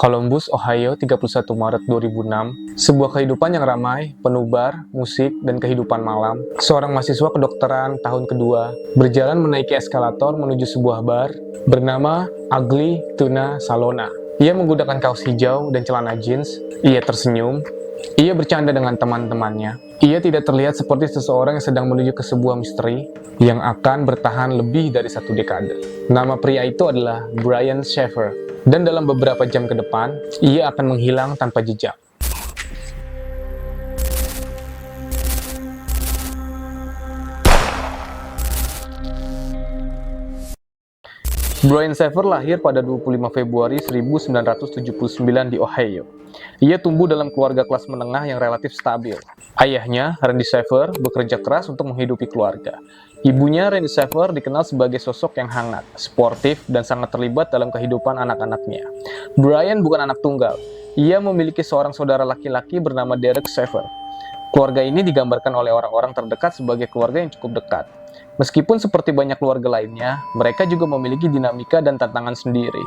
Columbus, Ohio, 31 Maret 2006. Sebuah kehidupan yang ramai, penuh bar, musik, dan kehidupan malam. Seorang mahasiswa kedokteran tahun kedua berjalan menaiki eskalator menuju sebuah bar bernama Ugly Tuna Salona. Ia menggunakan kaos hijau dan celana jeans. Ia tersenyum. Ia bercanda dengan teman-temannya. Ia tidak terlihat seperti seseorang yang sedang menuju ke sebuah misteri yang akan bertahan lebih dari 1 dekade. Nama pria itu adalah Brian Shaffer. Dan dalam beberapa jam ke depan, ia akan menghilang tanpa jejak. Brian Shaffer lahir pada 25 Februari 1979 di Ohio. Ia tumbuh dalam keluarga kelas menengah yang relatif stabil. Ayahnya, Randy Shaffer, bekerja keras untuk menghidupi keluarga. Ibunya, Randy Shaffer, dikenal sebagai sosok yang hangat, sportif, dan sangat terlibat dalam kehidupan anak-anaknya. Brian bukan anak tunggal. Ia memiliki seorang saudara laki-laki bernama Derek Shaffer. Keluarga ini digambarkan oleh orang-orang terdekat sebagai keluarga yang cukup dekat. Meskipun seperti banyak keluarga lainnya, mereka juga memiliki dinamika dan tantangan sendiri.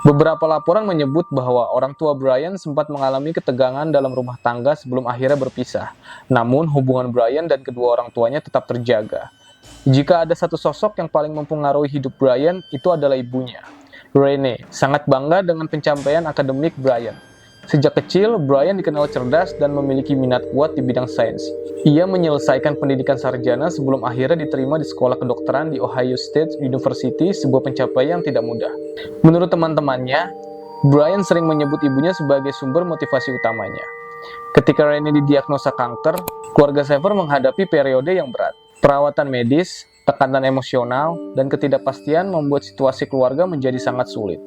Beberapa laporan menyebut bahwa orang tua Brian sempat mengalami ketegangan dalam rumah tangga sebelum akhirnya berpisah. Namun, hubungan Brian dan kedua orang tuanya tetap terjaga. Jika ada satu sosok yang paling mempengaruhi hidup Brian, itu adalah ibunya. Renee sangat bangga dengan pencapaian akademik Brian. Sejak kecil, Brian dikenal cerdas dan memiliki minat kuat di bidang sains. Ia menyelesaikan pendidikan sarjana sebelum akhirnya diterima di sekolah kedokteran di Ohio State University, sebuah pencapaian yang tidak mudah. Menurut teman-temannya, Brian sering menyebut ibunya sebagai sumber motivasi utamanya. Ketika Renee didiagnosa kanker, keluarga Shaffer menghadapi periode yang berat. Perawatan medis, tekanan emosional, dan ketidakpastian membuat situasi keluarga menjadi sangat sulit.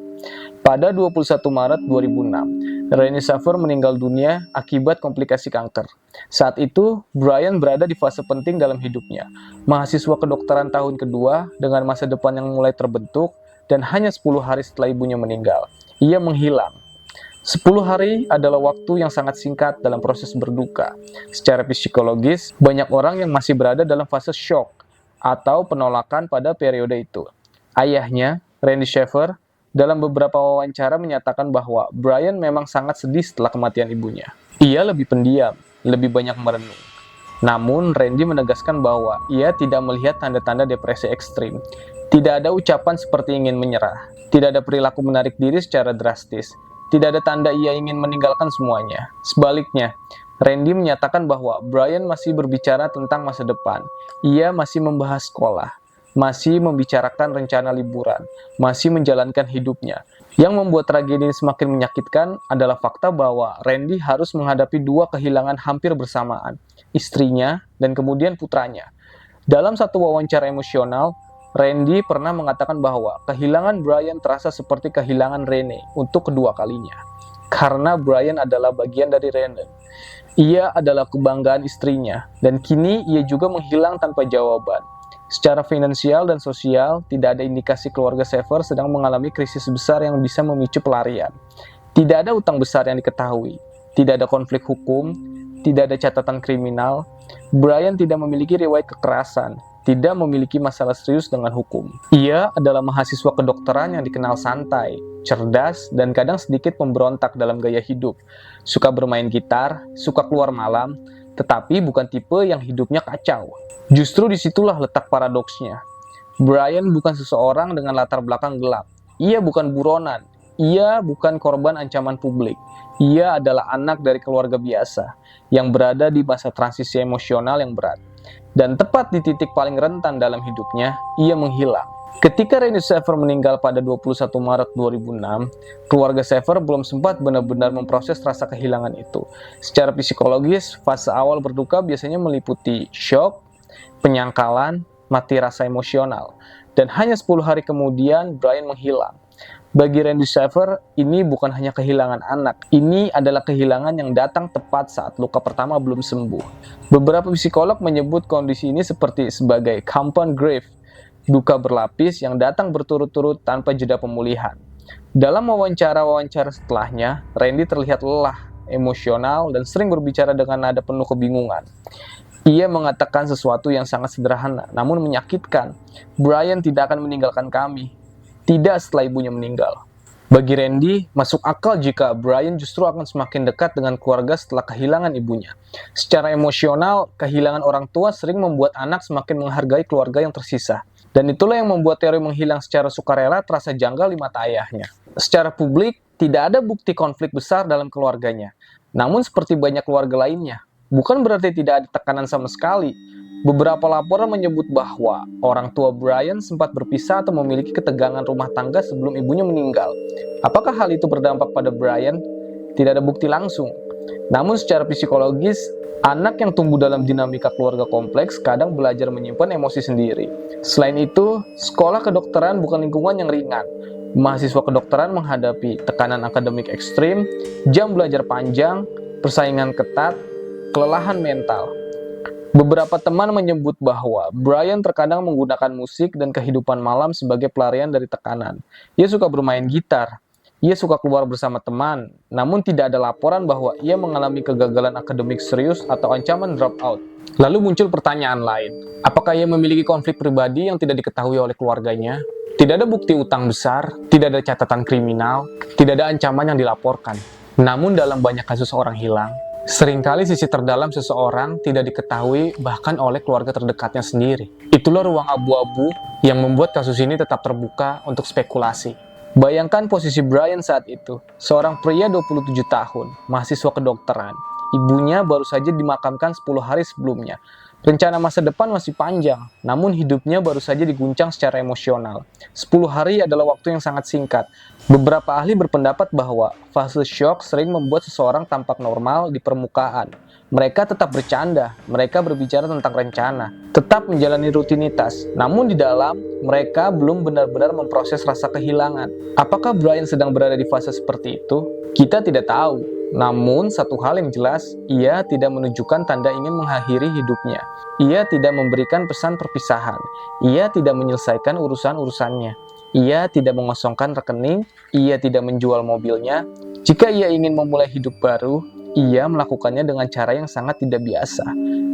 Pada 21 Maret 2006, Renee Shaffer meninggal dunia akibat komplikasi kanker. Saat itu, Brian berada di fase penting dalam hidupnya. Mahasiswa kedokteran tahun kedua dengan masa depan yang mulai terbentuk, dan hanya 10 hari setelah ibunya meninggal, ia menghilang. 10 hari adalah waktu yang sangat singkat dalam proses berduka. Secara psikologis, banyak orang yang masih berada dalam fase shock atau penolakan pada periode itu. Ayahnya, Randy Shaffer, dalam beberapa wawancara menyatakan bahwa Brian memang sangat sedih setelah kematian ibunya. Ia lebih pendiam, lebih banyak merenung. Namun, Randy menegaskan bahwa ia tidak melihat tanda-tanda depresi ekstrim. Tidak ada ucapan seperti ingin menyerah. Tidak ada perilaku menarik diri secara drastis. Tidak ada tanda ia ingin meninggalkan semuanya. Sebaliknya, Randy menyatakan bahwa Brian masih berbicara tentang masa depan. Ia masih membahas sekolah, masih membicarakan rencana liburan, masih menjalankan hidupnya. Yang membuat tragedi ini semakin menyakitkan adalah fakta bahwa Randy harus menghadapi 2 kehilangan hampir bersamaan, istrinya dan kemudian putranya. Dalam satu wawancara emosional, Randy pernah mengatakan bahwa kehilangan Brian terasa seperti kehilangan Renee untuk kedua kalinya. Karena Brian adalah bagian dari Renee. Ia adalah kebanggaan istrinya, dan kini ia juga menghilang tanpa jawaban. Secara finansial dan sosial, tidak ada indikasi keluarga Shaffer sedang mengalami krisis besar yang bisa memicu pelarian. Tidak ada utang besar yang diketahui, tidak ada konflik hukum, tidak ada catatan kriminal. Brian tidak memiliki riwayat kekerasan, tidak memiliki masalah serius dengan hukum. Ia adalah mahasiswa kedokteran yang dikenal santai, cerdas, dan kadang sedikit pemberontak dalam gaya hidup. Suka bermain gitar, suka keluar malam, tetapi bukan tipe yang hidupnya kacau. Justru disitulah letak paradoksnya. Brian bukan seseorang dengan latar belakang gelap. Ia bukan buronan. Ia bukan korban ancaman publik. Ia adalah anak dari keluarga biasa yang berada di masa transisi emosional yang berat. Dan tepat di titik paling rentan dalam hidupnya, ia menghilang. Ketika Randy Shaffer meninggal pada 21 Maret 2006, keluarga Shaffer belum sempat benar-benar memproses rasa kehilangan itu. Secara psikologis, fase awal berduka biasanya meliputi shock, penyangkalan, mati rasa emosional. Dan hanya 10 hari kemudian, Brian menghilang. Bagi Randy Shaffer, ini bukan hanya kehilangan anak. Ini adalah kehilangan yang datang tepat saat luka pertama belum sembuh. Beberapa psikolog menyebut kondisi ini sebagai compound grief, duka berlapis yang datang berturut-turut tanpa jeda pemulihan. Dalam wawancara-wawancara setelahnya, Randy terlihat lelah, emosional, dan sering berbicara dengan nada penuh kebingungan. Ia mengatakan sesuatu yang sangat sederhana, namun menyakitkan. Brian tidak akan meninggalkan kami. Tidak setelah ibunya meninggal. Bagi Randy, masuk akal jika Brian justru akan semakin dekat dengan keluarga setelah kehilangan ibunya. Secara emosional, kehilangan orang tua sering membuat anak semakin menghargai keluarga yang tersisa. Dan itulah yang membuat teori menghilang secara sukarela terasa janggal di mata ayahnya. Secara publik, tidak ada bukti konflik besar dalam keluarganya. Namun seperti banyak keluarga lainnya, bukan berarti tidak ada tekanan sama sekali. Beberapa laporan menyebut bahwa orang tua Brian sempat berpisah atau memiliki ketegangan rumah tangga sebelum ibunya meninggal. Apakah hal itu berdampak pada Brian? Tidak ada bukti langsung. Namun secara psikologis, anak yang tumbuh dalam dinamika keluarga kompleks kadang belajar menyimpan emosi sendiri. Selain itu, sekolah kedokteran bukan lingkungan yang ringan. Mahasiswa kedokteran menghadapi tekanan akademik ekstrim, jam belajar panjang, persaingan ketat, kelelahan mental. Beberapa teman menyebut bahwa Brian terkadang menggunakan musik dan kehidupan malam sebagai pelarian dari tekanan. Ia suka bermain gitar, ia suka keluar bersama teman, namun tidak ada laporan bahwa ia mengalami kegagalan akademik serius atau ancaman dropout. Lalu muncul pertanyaan lain, apakah ia memiliki konflik pribadi yang tidak diketahui oleh keluarganya? Tidak ada bukti utang besar, tidak ada catatan kriminal, tidak ada ancaman yang dilaporkan. Namun dalam banyak kasus orang hilang, seringkali sisi terdalam seseorang tidak diketahui bahkan oleh keluarga terdekatnya sendiri. Itulah ruang abu-abu yang membuat kasus ini tetap terbuka untuk spekulasi. Bayangkan posisi Brian saat itu, seorang pria 27 tahun, mahasiswa kedokteran. Ibunya baru saja dimakamkan 10 hari sebelumnya. Rencana masa depan masih panjang, namun hidupnya baru saja diguncang secara emosional. 10 hari adalah waktu yang sangat singkat. Beberapa ahli berpendapat bahwa fase shock sering membuat seseorang tampak normal di permukaan. Mereka tetap bercanda, mereka berbicara tentang rencana, tetap menjalani rutinitas. Namun di dalam, mereka belum benar-benar memproses rasa kehilangan. Apakah Brian sedang berada di fase seperti itu? Kita tidak tahu. Namun, satu hal yang jelas, ia tidak menunjukkan tanda ingin mengakhiri hidupnya. Ia tidak memberikan pesan perpisahan. Ia tidak menyelesaikan urusan-urusannya. Ia tidak mengosongkan rekening. Ia tidak menjual mobilnya. Jika ia ingin memulai hidup baru, ia melakukannya dengan cara yang sangat tidak biasa.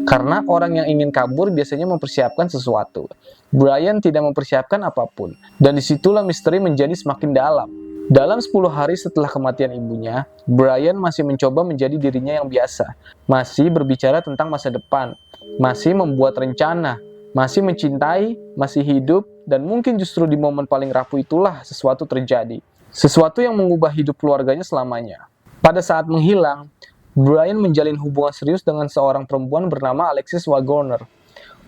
Karena orang yang ingin kabur biasanya mempersiapkan sesuatu. Brian tidak mempersiapkan apapun. Dan disitulah misteri menjadi semakin dalam. Dalam 10 hari setelah kematian ibunya, Brian masih mencoba menjadi dirinya yang biasa, masih berbicara tentang masa depan, masih membuat rencana, masih mencintai, masih hidup, dan mungkin justru di momen paling rapuh itulah sesuatu terjadi. Sesuatu yang mengubah hidup keluarganya selamanya. Pada saat menghilang, Brian menjalin hubungan serius dengan seorang perempuan bernama Alexis Waggoner.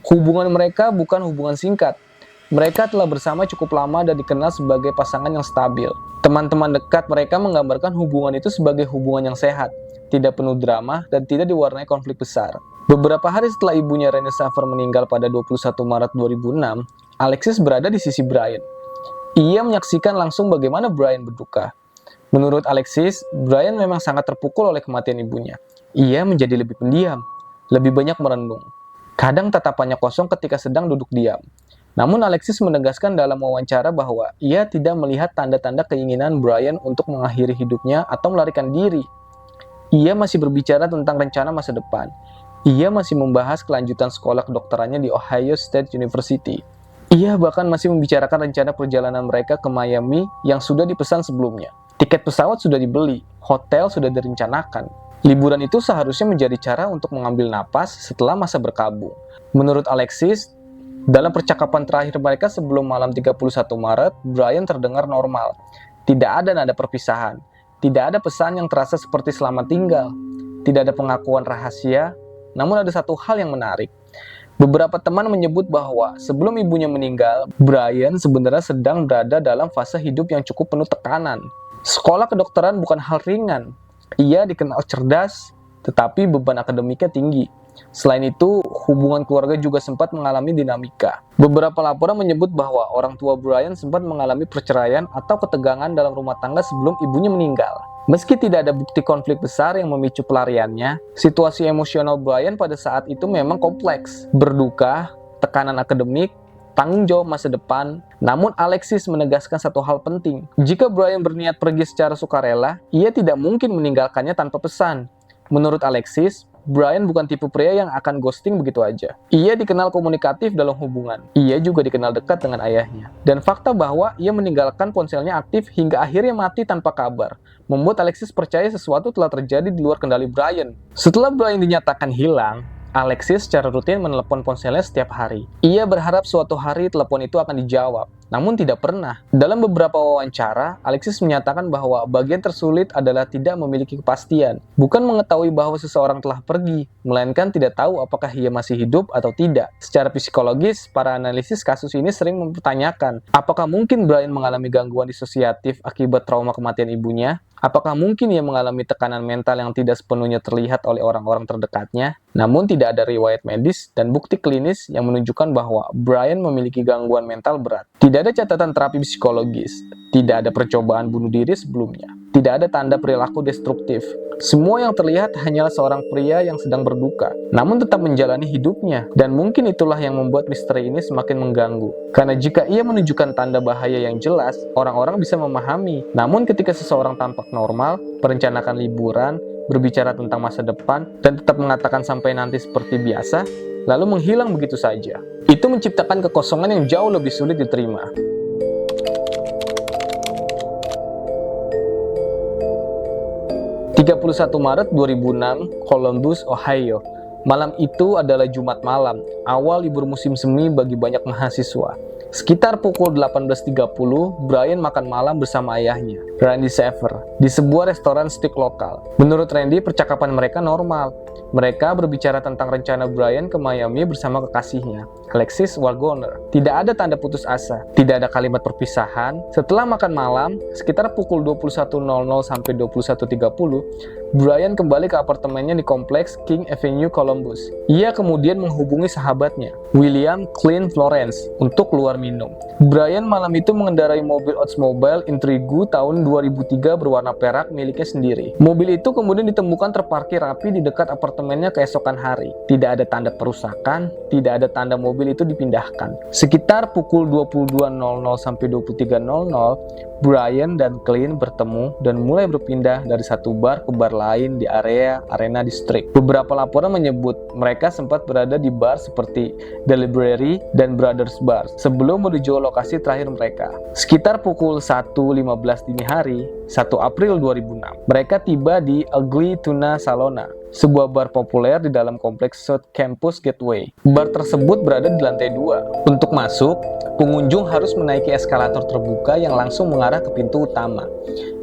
Hubungan mereka bukan hubungan singkat. Mereka telah bersama cukup lama dan dikenal sebagai pasangan yang stabil. Teman-teman dekat mereka menggambarkan hubungan itu sebagai hubungan yang sehat, tidak penuh drama, dan tidak diwarnai konflik besar. Beberapa hari setelah ibunya Renee Shaffer meninggal pada 21 Maret 2006, Alexis berada di sisi Brian. Ia menyaksikan langsung bagaimana Brian berduka. Menurut Alexis, Brian memang sangat terpukul oleh kematian ibunya. Ia menjadi lebih pendiam, lebih banyak merenung. Kadang tatapannya kosong ketika sedang duduk diam. Namun Alexis menegaskan dalam wawancara bahwa ia tidak melihat tanda-tanda keinginan Brian untuk mengakhiri hidupnya atau melarikan diri. Ia masih berbicara tentang rencana masa depan. Ia masih membahas kelanjutan sekolah kedokterannya di Ohio State University. Ia bahkan masih membicarakan rencana perjalanan mereka ke Miami yang sudah dipesan sebelumnya. Tiket pesawat sudah dibeli, hotel sudah direncanakan. Liburan itu seharusnya menjadi cara untuk mengambil napas setelah masa berkabung. Menurut Alexis, dalam percakapan terakhir mereka sebelum malam 31 Maret, Brian terdengar normal. Tidak ada nada perpisahan. Tidak ada pesan yang terasa seperti selamat tinggal. Tidak ada pengakuan rahasia. Namun ada satu hal yang menarik. Beberapa teman menyebut bahwa sebelum ibunya meninggal, Brian sebenarnya sedang berada dalam fase hidup yang cukup penuh tekanan. Sekolah kedokteran bukan hal ringan. Ia dikenal cerdas, tetapi beban akademiknya tinggi. Selain itu, hubungan keluarga juga sempat mengalami dinamika. Beberapa laporan menyebut bahwa orang tua Brian sempat mengalami perceraian atau ketegangan dalam rumah tangga sebelum ibunya meninggal. Meski tidak ada bukti konflik besar yang memicu pelariannya, situasi emosional Brian pada saat itu memang kompleks. Berduka, tekanan akademik, tanggung jawab masa depan. Namun Alexis menegaskan satu hal penting. Jika Brian berniat pergi secara sukarela, ia tidak mungkin meninggalkannya tanpa pesan. Menurut Alexis, Brian bukan tipe pria yang akan ghosting begitu aja. Ia dikenal komunikatif dalam hubungan. Ia juga dikenal dekat dengan ayahnya. Dan fakta bahwa ia meninggalkan ponselnya aktif hingga akhirnya mati tanpa kabar membuat Alexis percaya sesuatu telah terjadi di luar kendali Brian. Setelah Brian dinyatakan hilang, Alexis secara rutin menelepon ponselnya setiap hari. Ia berharap suatu hari telepon itu akan dijawab, namun tidak pernah. Dalam beberapa wawancara, Alexis menyatakan bahwa bagian tersulit adalah tidak memiliki kepastian. Bukan mengetahui bahwa seseorang telah pergi, melainkan tidak tahu apakah ia masih hidup atau tidak. Secara psikologis, para analisis kasus ini sering mempertanyakan, apakah mungkin Brian mengalami gangguan disosiatif akibat trauma kematian ibunya? Apakah mungkin ia mengalami tekanan mental yang tidak sepenuhnya terlihat oleh orang-orang terdekatnya? Namun tidak ada riwayat medis dan bukti klinis yang menunjukkan bahwa Brian memiliki gangguan mental berat. Tidak ada catatan terapi psikologis, tidak ada percobaan bunuh diri sebelumnya, tidak ada tanda perilaku destruktif. Semua yang terlihat hanyalah seorang pria yang sedang berduka, namun tetap menjalani hidupnya. Dan mungkin itulah yang membuat misteri ini semakin mengganggu. Karena jika ia menunjukkan tanda bahaya yang jelas, orang-orang bisa memahami. Namun ketika seseorang tampak normal, merencanakan liburan, berbicara tentang masa depan, dan tetap mengatakan sampai nanti seperti biasa, lalu menghilang begitu saja, itu menciptakan kekosongan yang jauh lebih sulit diterima. 31 Maret 2006, Columbus, Ohio. Malam itu adalah Jumat malam, awal libur musim semi bagi banyak mahasiswa. Sekitar pukul 18.30, Brian makan malam bersama ayahnya, Randy Shaver, di sebuah restoran steak lokal. Menurut Randy, percakapan mereka normal. Mereka berbicara tentang rencana Brian ke Miami bersama kekasihnya, Alexis Waggoner. Tidak ada tanda putus asa, tidak ada kalimat perpisahan. Setelah makan malam, sekitar pukul 21.00 sampai 21.30, Brian kembali ke apartemennya di kompleks King Avenue, Columbus. Ia kemudian menghubungi sahabatnya, William Clint Florence, untuk keluar minum. Brian malam itu mengendarai mobil Oldsmobile Intrigue tahun 2003 berwarna perak miliknya sendiri. Mobil itu kemudian ditemukan terparkir rapi di dekat apartemennya keesokan hari. Tidak ada tanda perusakan, tidak ada tanda mobil itu dipindahkan. Sekitar pukul 22.00 sampai 23.00, Brian dan Clint bertemu dan mulai berpindah dari satu bar ke bar lain di area Arena District. Beberapa laporan menyebut mereka sempat berada di bar seperti The Library dan Brothers Bar sebelum menuju lokasi terakhir mereka. Sekitar pukul 1.15 dini hari, 1 April 2006, mereka tiba di Ugly Tuna Salona, sebuah bar populer di dalam kompleks South Campus Gateway. Bar tersebut berada di lantai 2. Untuk masuk, pengunjung harus menaiki eskalator terbuka yang langsung mengarah ke pintu utama.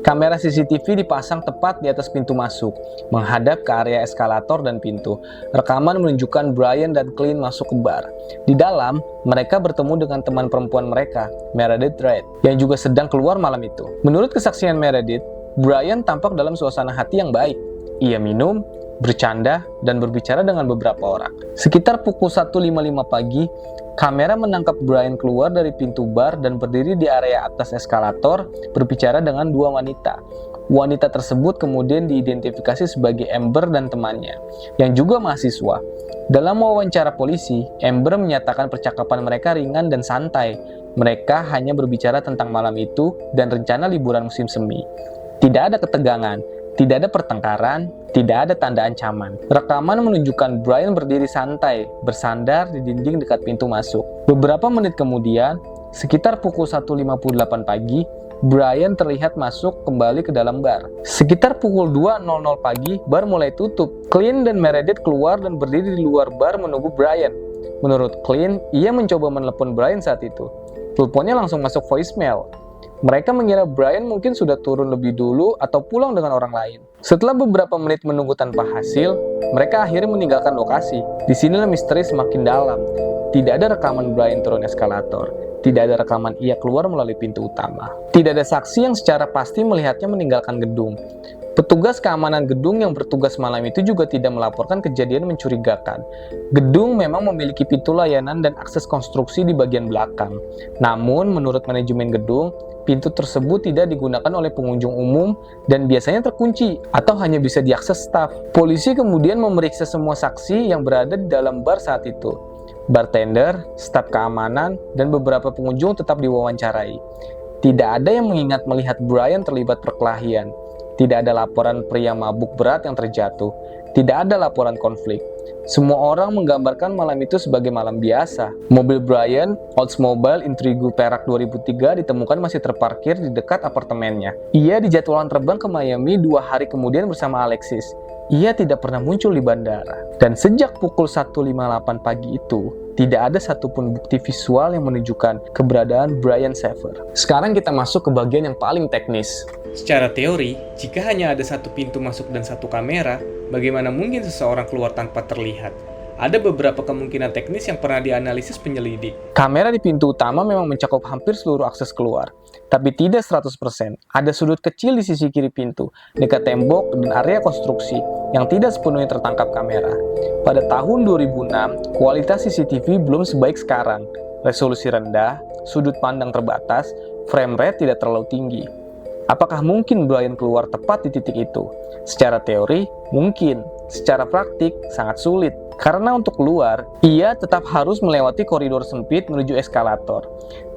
Kamera CCTV dipasang tepat di atas pintu masuk, menghadap ke area eskalator dan pintu. Rekaman menunjukkan Brian dan Clint masuk ke bar. Di dalam, mereka bertemu dengan teman perempuan mereka, Meredith Reid, yang juga sedang keluar malam itu. Menurut kesaksian Meredith, Brian tampak dalam suasana hati yang baik. Ia minum, bercanda, dan berbicara dengan beberapa orang. Sekitar pukul 1.55 pagi, kamera menangkap Brian keluar dari pintu bar dan berdiri di area atas eskalator berbicara dengan dua wanita. Wanita tersebut kemudian diidentifikasi sebagai Amber dan temannya, yang juga mahasiswa. Dalam wawancara polisi, Amber menyatakan percakapan mereka ringan dan santai. Mereka hanya berbicara tentang malam itu dan rencana liburan musim semi. Tidak ada ketegangan, tidak ada pertengkaran, tidak ada tanda ancaman. Rekaman menunjukkan Brian berdiri santai, bersandar di dinding dekat pintu masuk. Beberapa menit kemudian, sekitar pukul 1.58 pagi, Brian terlihat masuk kembali ke dalam bar. Sekitar pukul 2.00 pagi, bar mulai tutup. Clint dan Meredith keluar dan berdiri di luar bar menunggu Brian. Menurut Clint, ia mencoba menelepon Brian saat itu. Teleponnya langsung masuk voicemail. Mereka mengira Brian mungkin sudah turun lebih dulu atau pulang dengan orang lain. Setelah beberapa menit menunggu tanpa hasil, mereka akhirnya meninggalkan lokasi. Disinilah misteri semakin dalam. Tidak ada rekaman Brian turun eskalator. Tidak ada rekaman ia keluar melalui pintu utama. Tidak ada saksi yang secara pasti melihatnya meninggalkan gedung. Petugas keamanan gedung yang bertugas malam itu juga tidak melaporkan kejadian mencurigakan. Gedung memang memiliki pintu layanan dan akses konstruksi di bagian belakang. Namun, menurut manajemen gedung, pintu tersebut tidak digunakan oleh pengunjung umum dan biasanya terkunci atau hanya bisa diakses staf. Polisi kemudian memeriksa semua saksi yang berada di dalam bar saat itu. Bartender, staf keamanan, dan beberapa pengunjung tetap diwawancarai. Tidak ada yang mengingat melihat Brian terlibat perkelahian. Tidak ada laporan pria mabuk berat yang terjatuh. Tidak ada laporan konflik. Semua orang menggambarkan malam itu sebagai malam biasa. Mobil Brian, Oldsmobile Intrigue perak 2003, ditemukan masih terparkir di dekat apartemennya. Ia dijadwalkan terbang ke Miami 2 hari kemudian bersama Alexis. Ia tidak pernah muncul di bandara. Dan sejak pukul 1.58 pagi itu, tidak ada satupun bukti visual yang menunjukkan keberadaan Brian Shaffer. Sekarang kita masuk ke bagian yang paling teknis. Secara teori, jika hanya ada satu pintu masuk dan satu kamera, bagaimana mungkin seseorang keluar tanpa terlihat? Ada beberapa kemungkinan teknis yang pernah dianalisis penyelidik. Kamera di pintu utama memang mencakup hampir seluruh akses keluar, tapi tidak 100%. Ada sudut kecil di sisi kiri pintu, dekat tembok dan area konstruksi yang tidak sepenuhnya tertangkap kamera. Pada tahun 2006, kualitas CCTV belum sebaik sekarang. Resolusi rendah, sudut pandang terbatas, frame rate tidak terlalu tinggi. Apakah mungkin Brian keluar tepat di titik itu? Secara teori, mungkin. Secara praktik, sangat sulit. Karena untuk keluar, ia tetap harus melewati koridor sempit menuju eskalator.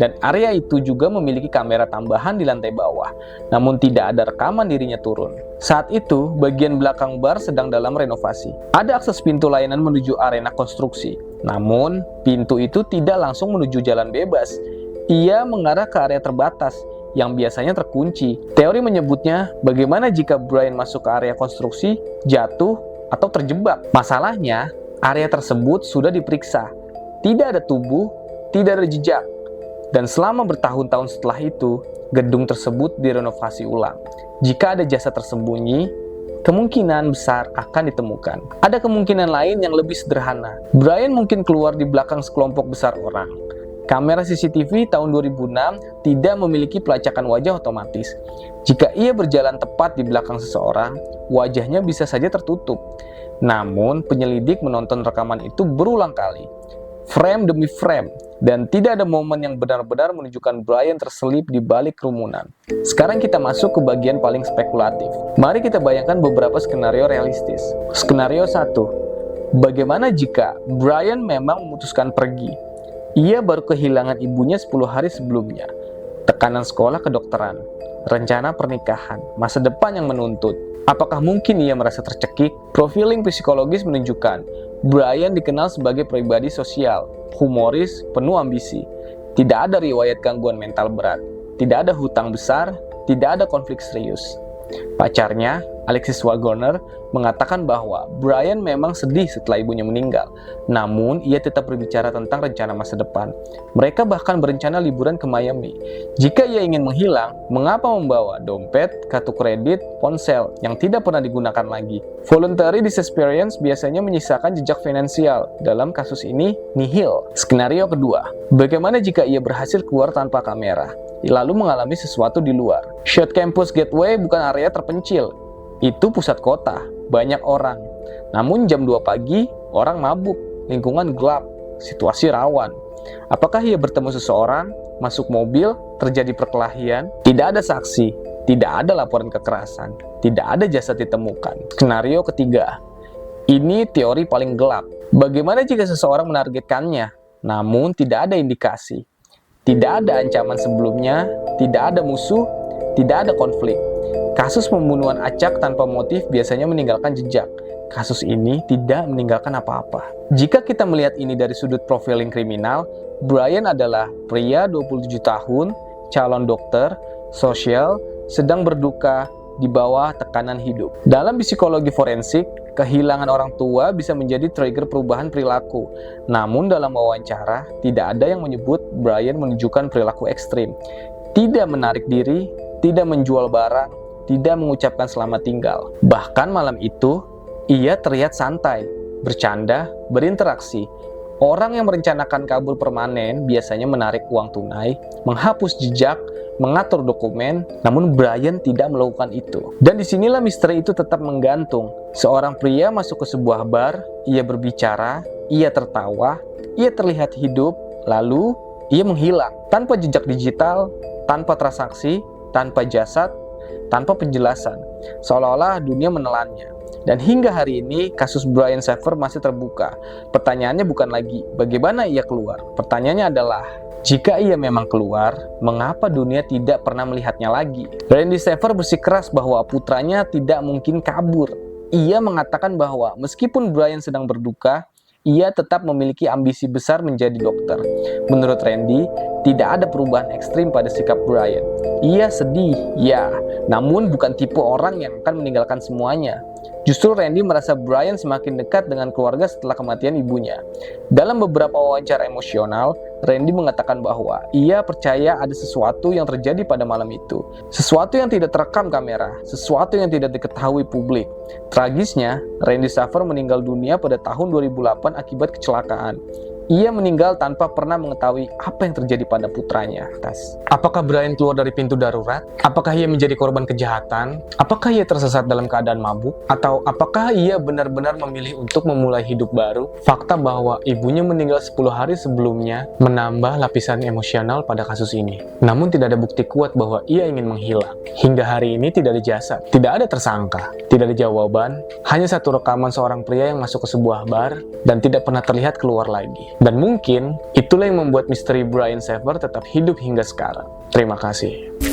Dan area itu juga memiliki kamera tambahan di lantai bawah. Namun tidak ada rekaman dirinya turun. Saat itu, bagian belakang bar sedang dalam renovasi. Ada akses pintu layanan menuju arena konstruksi. Namun, pintu itu tidak langsung menuju jalan bebas. Ia mengarah ke area terbatas yang biasanya terkunci. Teori menyebutnya, bagaimana jika Brian masuk ke area konstruksi, jatuh, atau terjebak? Masalahnya, area tersebut sudah diperiksa. Tidak ada tubuh, tidak ada jejak. Dan selama bertahun-tahun setelah itu, gedung tersebut direnovasi ulang. Jika ada jasad tersembunyi, kemungkinan besar akan ditemukan. Ada kemungkinan lain yang lebih sederhana. Brian mungkin keluar di belakang sekelompok besar orang. Kamera CCTV tahun 2006 tidak memiliki pelacakan wajah otomatis. Jika ia berjalan tepat di belakang seseorang, wajahnya bisa saja tertutup. Namun, penyelidik menonton rekaman itu berulang kali, frame demi frame, dan tidak ada momen yang benar-benar menunjukkan Brian terselip di balik kerumunan. Sekarang kita masuk ke bagian paling spekulatif. Mari kita bayangkan beberapa skenario realistis. Skenario 1. Bagaimana jika Brian memang memutuskan pergi? Ia baru kehilangan ibunya 10 hari sebelumnya. Tekanan sekolah kedokteran, rencana pernikahan, masa depan yang menuntut. Apakah mungkin ia merasa tercekik? Profiling psikologis menunjukkan Brian dikenal sebagai pribadi sosial, humoris, penuh ambisi. Tidak ada riwayat gangguan mental berat, tidak ada hutang besar, tidak ada konflik serius. Pacarnya, Alexis Waggoner, mengatakan bahwa Brian memang sedih setelah ibunya meninggal. Namun, ia tetap berbicara tentang rencana masa depan. Mereka bahkan berencana liburan ke Miami. Jika ia ingin menghilang, mengapa membawa dompet, kartu kredit, ponsel yang tidak pernah digunakan lagi? Voluntary disappearance biasanya menyisakan jejak finansial. Dalam kasus ini, nihil. Skenario kedua, bagaimana jika ia berhasil keluar tanpa kamera, lalu mengalami sesuatu di luar? Short Campus Gateway bukan area terpencil. Itu pusat kota, banyak orang. Namun jam 2 pagi, orang mabuk, lingkungan gelap, situasi rawan. Apakah ia bertemu seseorang, masuk mobil, terjadi perkelahian? Tidak ada saksi, tidak ada laporan kekerasan, tidak ada jasad ditemukan. Skenario ketiga, ini teori paling gelap. Bagaimana jika seseorang menargetkannya, namun tidak ada indikasi? Tidak ada ancaman sebelumnya, tidak ada musuh, tidak ada konflik. Kasus pembunuhan acak tanpa motif biasanya meninggalkan jejak. Kasus ini tidak meninggalkan apa-apa. Jika kita melihat ini dari sudut profiling kriminal, Brian adalah pria 27 tahun, calon dokter, sosial, sedang berduka di bawah tekanan hidup. Dalam psikologi forensik, kehilangan orang tua bisa menjadi trigger perubahan perilaku. Namun dalam wawancara, tidak ada yang menyebut Brian menunjukkan perilaku ekstrim. Tidak menarik diri, tidak menjual barang, tidak mengucapkan selamat tinggal. Bahkan malam itu, ia terlihat santai, bercanda, berinteraksi. Orang yang merencanakan kabur permanen biasanya menarik uang tunai, menghapus jejak, mengatur dokumen, namun Brian tidak melakukan itu. Dan disinilah misteri itu tetap menggantung. Seorang pria masuk ke sebuah bar, ia berbicara, ia tertawa, ia terlihat hidup, lalu ia menghilang. Tanpa jejak digital, tanpa transaksi, tanpa jasad, tanpa penjelasan, seolah-olah dunia menelannya. Dan hingga hari ini, kasus Brian Shaffer masih terbuka. Pertanyaannya bukan lagi bagaimana ia keluar. Pertanyaannya adalah, Jika ia memang keluar, mengapa dunia tidak pernah melihatnya lagi? Randy Saver bersikeras bahwa putranya tidak mungkin kabur. Ia mengatakan bahwa meskipun Brian sedang berduka, ia tetap memiliki ambisi besar menjadi dokter. Menurut Randy, tidak ada perubahan ekstrim pada sikap Brian. Ia sedih, ya, namun bukan tipe orang yang akan meninggalkan semuanya. Justru Randy merasa Brian semakin dekat dengan keluarga setelah kematian ibunya. Dalam beberapa wawancara emosional, Randy mengatakan bahwa ia percaya ada sesuatu yang terjadi pada malam itu. Sesuatu yang tidak terekam kamera, sesuatu yang tidak diketahui publik. Tragisnya, Randy Saver meninggal dunia pada tahun 2008 akibat kecelakaan. Ia meninggal tanpa pernah mengetahui apa yang terjadi pada putranya. Apakah Brian keluar dari pintu darurat? Apakah ia menjadi korban kejahatan? Apakah ia tersesat dalam keadaan mabuk? Atau apakah ia benar-benar memilih untuk memulai hidup baru? Fakta bahwa ibunya meninggal 10 hari sebelumnya menambah lapisan emosional pada kasus ini. Namun tidak ada bukti kuat bahwa ia ingin menghilang. Hingga hari ini tidak ada jasad, tidak ada tersangka, tidak ada jawaban, hanya satu rekaman seorang pria yang masuk ke sebuah bar dan tidak pernah terlihat keluar lagi. Dan mungkin itulah yang membuat misteri Brian Saver tetap hidup hingga sekarang. Terima kasih.